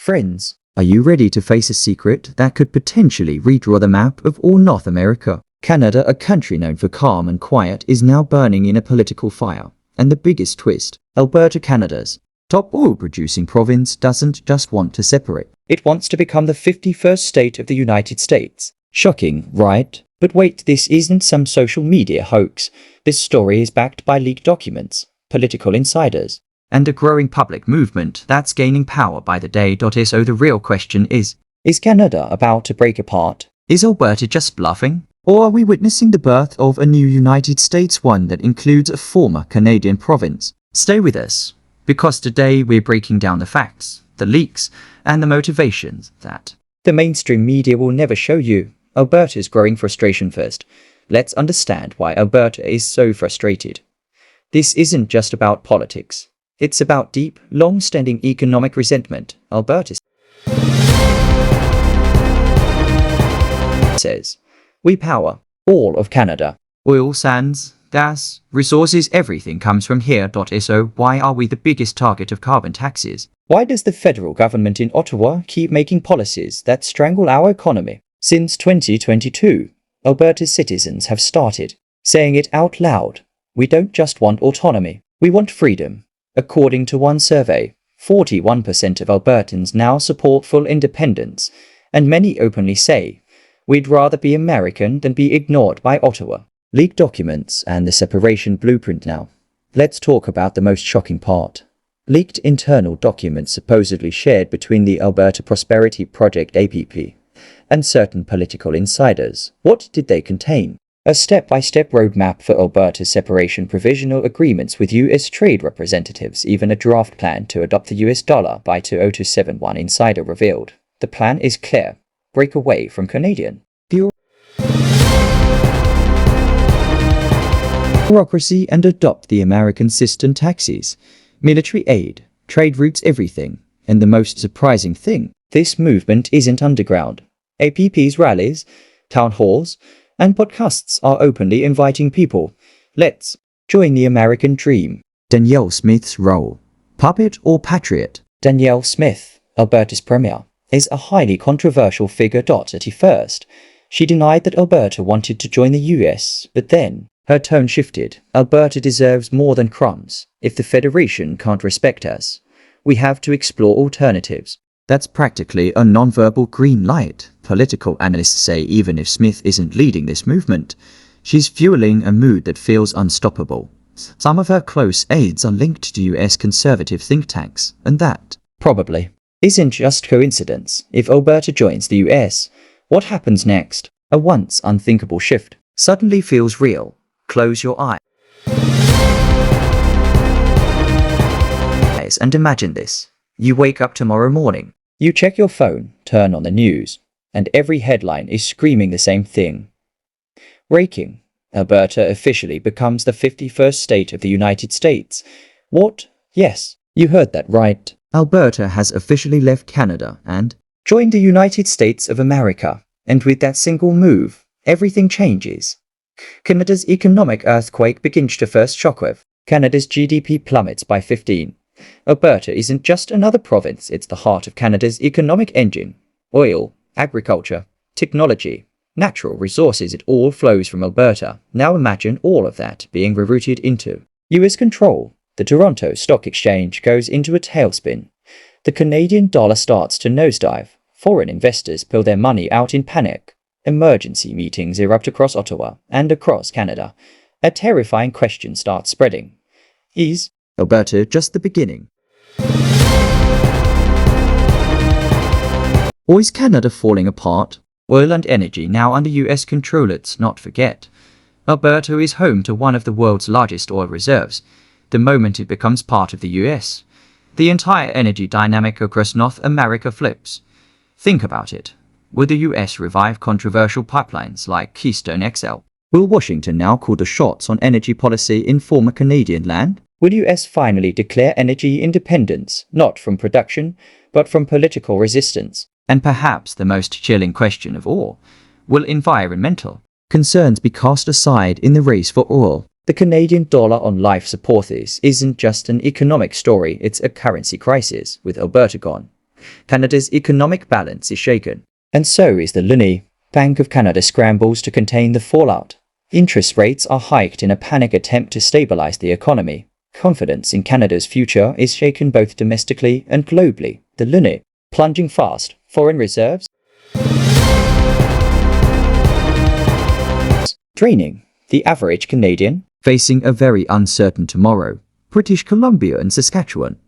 Friends, are you ready to face a secret that could potentially redraw the map of all North America? Canada, a country known for calm and quiet, is now burning in a political fire. And the biggest twist, Alberta, Canada's top oil-producing province, doesn't just want to separate. It wants to become the 51st state of the United States. Shocking, right? But wait, this isn't some social media hoax. This story is backed by leaked documents, political insiders, and a growing public movement that's gaining power by the day. So the real question is Canada about to break apart? Is Alberta just bluffing? Or are we witnessing the birth of a new United States, one that includes a former Canadian province? Stay with us, because today we're breaking down the facts, the leaks, and the motivations that the mainstream media will never show you. Alberta's growing frustration first. Let's understand why Alberta is so frustrated. This isn't just about politics. It's about deep, long-standing economic resentment. Alberta says, "We power all of Canada. Oil sands, gas, resources, everything comes from here. So why are we the biggest target of carbon taxes? Why does the federal government in Ottawa keep making policies that strangle our economy?" Since 2022, Alberta's citizens have started saying it out loud. We don't just want autonomy, we want freedom. According to one survey, 41% of Albertans now support full independence, and many openly say, "We'd rather be American than be ignored by Ottawa." Leaked documents and the separation blueprint now. Let's talk about the most shocking part. Leaked internal documents supposedly shared between the Alberta Prosperity Project (APP) and certain political insiders. What did they contain? A step-by-step roadmap for Alberta's separation, provisional agreements with U.S. trade representatives, even a draft plan to adopt the U.S. dollar by 2027, one insider revealed. The plan is clear. Break away from Canadian bureaucracy and adopt the American system: taxes, military aid, trade routes, everything. And the most surprising thing, this movement isn't underground. APP's rallies, town halls, and podcasts are openly inviting people. Let's join the American dream. Danielle Smith's role, puppet or patriot? Danielle Smith, Alberta's premier, is a highly controversial figure. At first, she denied that Alberta wanted to join the US, but then her tone shifted. Alberta deserves more than crumbs. If the Federation can't respect us, we have to explore alternatives. That's practically a non-verbal green light. Political analysts say even if Smith isn't leading this movement, she's fueling a mood that feels unstoppable. Some of her close aides are linked to US conservative think tanks, and that probably isn't just coincidence. If Alberta joins the US, what happens next? A once unthinkable shift suddenly feels real. Close your eyes and imagine this. You wake up tomorrow morning, you check your phone, turn on the news, and every headline is screaming the same thing. Breaking. Alberta officially becomes the 51st state of the United States. What? Yes, you heard that right. Alberta has officially left Canada and joined the United States of America. And with that single move, everything changes. Canada's economic earthquake begins to first shockwave. Canada's GDP plummets by 15. Alberta isn't just another province, it's the heart of Canada's economic engine. Oil, agriculture, technology, natural resources, it all flows from Alberta. Now imagine all of that being rerouted into US control. The Toronto Stock Exchange goes into a tailspin. The Canadian dollar starts to nosedive. Foreign investors pull their money out in panic. Emergency meetings erupt across Ottawa and across Canada. A terrifying question starts spreading. Is Alberta just the beginning? Or is Canada falling apart? Oil and energy now under US control. Let's not forget, Alberta is home to one of the world's largest oil reserves. The moment it becomes part of the US, the entire energy dynamic across North America flips. Think about it. Will the US revive controversial pipelines like Keystone XL? Will Washington now call the shots on energy policy in former Canadian land? Will US finally declare energy independence, not from production, but from political resistance? And perhaps the most chilling question of all, will environmental concerns be cast aside in the race for oil? The Canadian dollar on life support isn't just an economic story, it's a currency crisis. With Alberta gone, Canada's economic balance is shaken. And so is the loonie. Bank of Canada scrambles to contain the fallout. Interest rates are hiked in a panic attempt to stabilize the economy. Confidence in Canada's future is shaken both domestically and globally. The loonie, plunging fast. Foreign reserves draining. The average Canadian facing a very uncertain tomorrow. British Columbia and Saskatchewan.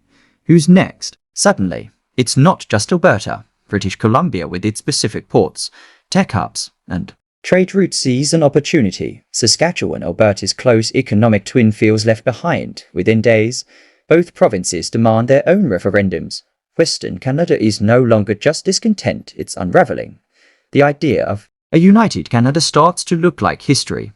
Who's next? Suddenly, it's not just Alberta. British Columbia with its Pacific ports, tech hubs, and trade routes sees an opportunity. Saskatchewan, Alberta's close economic twin, feels left behind. Within days, both provinces demand their own referendums. Western Canada is no longer just discontent, it's unraveling. The idea of a united Canada starts to look like history.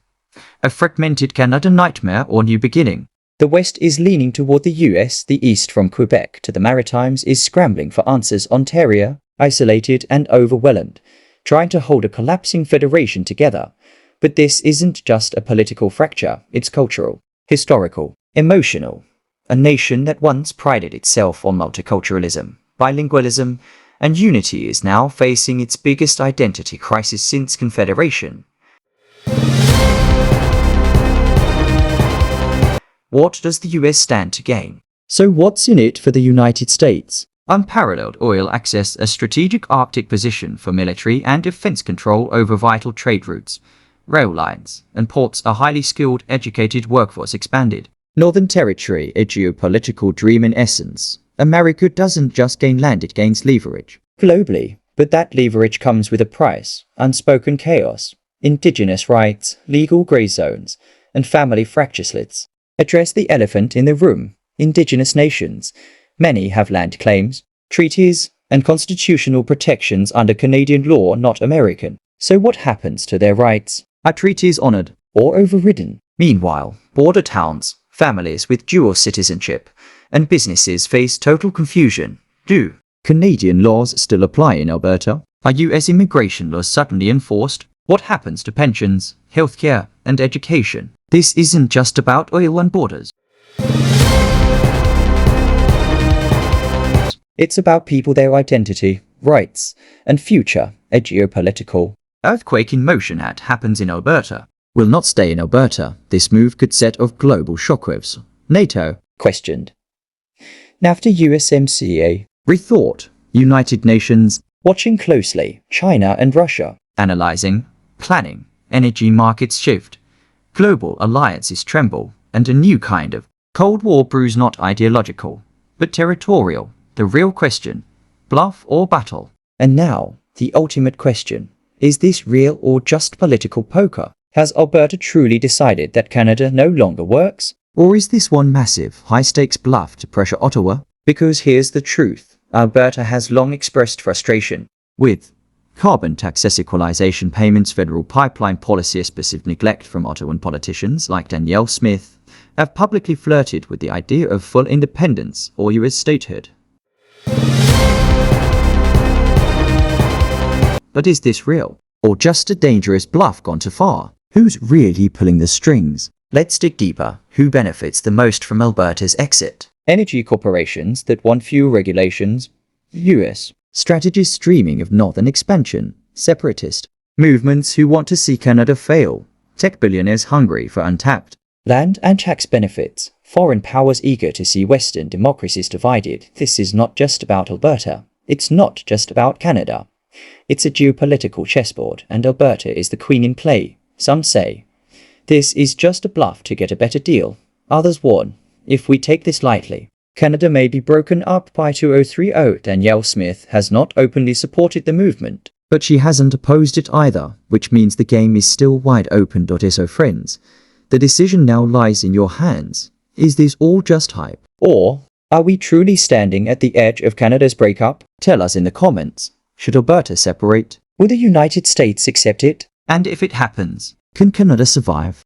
A fragmented Canada nightmare or new beginning. The West is leaning toward the US, the East from Quebec to the Maritimes is scrambling for answers. Ontario, isolated and overwhelmed, trying to hold a collapsing federation together. But this isn't just a political fracture, it's cultural, historical, emotional. A nation that once prided itself on multiculturalism, bilingualism, and unity is now facing its biggest identity crisis since Confederation. What does the US stand to gain? So what's in it for the United States? Unparalleled oil access, a strategic Arctic position for military and defense control over vital trade routes, rail lines, and ports, a highly skilled, educated workforce expanded. Northern Territory, a geopolitical dream in essence. America doesn't just gain land, it gains leverage. Globally, but that leverage comes with a price. Unspoken chaos, indigenous rights, legal grey zones, and family fracture slits. Address the elephant in the room. Indigenous nations. Many have land claims, treaties, and constitutional protections under Canadian law, not American. So what happens to their rights? Are treaties honored or overridden? Meanwhile, border towns, families with dual citizenship, and businesses face total confusion. Do Canadian laws still apply in Alberta? Are US immigration laws suddenly enforced? What happens to pensions, healthcare, and education? This isn't just about oil and borders. It's about people, their identity, rights, and future. A geopolitical earthquake in motion happens in Alberta. Will not stay in Alberta. This move could set off global shockwaves. NATO questioned. NAFTA, USMCA rethought. United Nations watching closely. China and Russia analyzing, planning. Energy markets shift. Global alliances tremble, and a new kind of Cold War brews, not ideological, but territorial. The real question, bluff or battle? And now, the ultimate question. Is this real or just political poker? Has Alberta truly decided that Canada no longer works? Or is this one massive, high-stakes bluff to pressure Ottawa? Because here's the truth. Alberta has long expressed frustration with carbon tax equalization payments, federal pipeline policy, specific neglect from Ottawan politicians like Danielle Smith have publicly flirted with the idea of full independence or US statehood. But is this real? Or just a dangerous bluff gone too far? Who's really pulling the strings? Let's dig deeper. Who benefits the most from Alberta's exit? Energy corporations that want fewer regulations. US strategists dreaming of northern expansion. Separatist movements who want to see Canada fail. Tech billionaires hungry for untapped land and tax benefits. Foreign powers eager to see Western democracies divided. This is not just about Alberta. It's not just about Canada. It's a geopolitical chessboard, and Alberta is the queen in play. Some say this is just a bluff to get a better deal. Others warn, if we take this lightly, Canada may be broken up by 2030. Danielle Smith has not openly supported the movement, but she hasn't opposed it either, which means the game is still wide open. So friends, the decision now lies in your hands. Is this all just hype? Or are we truly standing at the edge of Canada's breakup? Tell us in the comments. Should Alberta separate? Will the United States accept it? And if it happens, can Canada survive?